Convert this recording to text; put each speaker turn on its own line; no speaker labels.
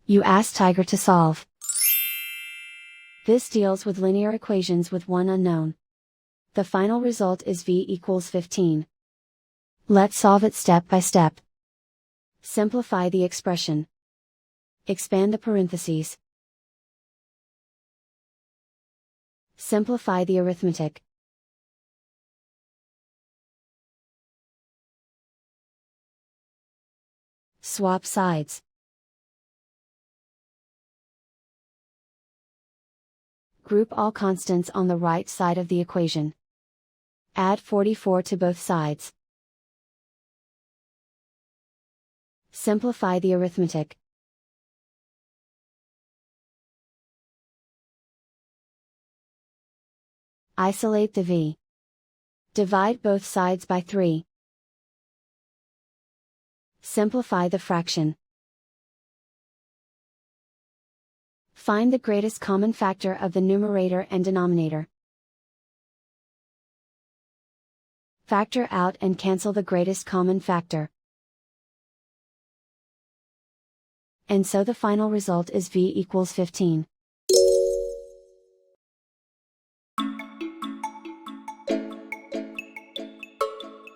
You ask Tiger to solve. This deals with linear equations with one unknown. The final result is v equals 15. Let's solve it step by step. Simplify the expression. Expand the parentheses. Simplify the arithmetic. Swap sides. Group all constants on the right side of the equation. Add 44 to both sides. Simplify the arithmetic. Isolate the v. Divide both sides by 3. Simplify the fraction. Find the greatest common factor of the numerator and denominator. Factor out and cancel the greatest common factor. And so the final result is v equals 15.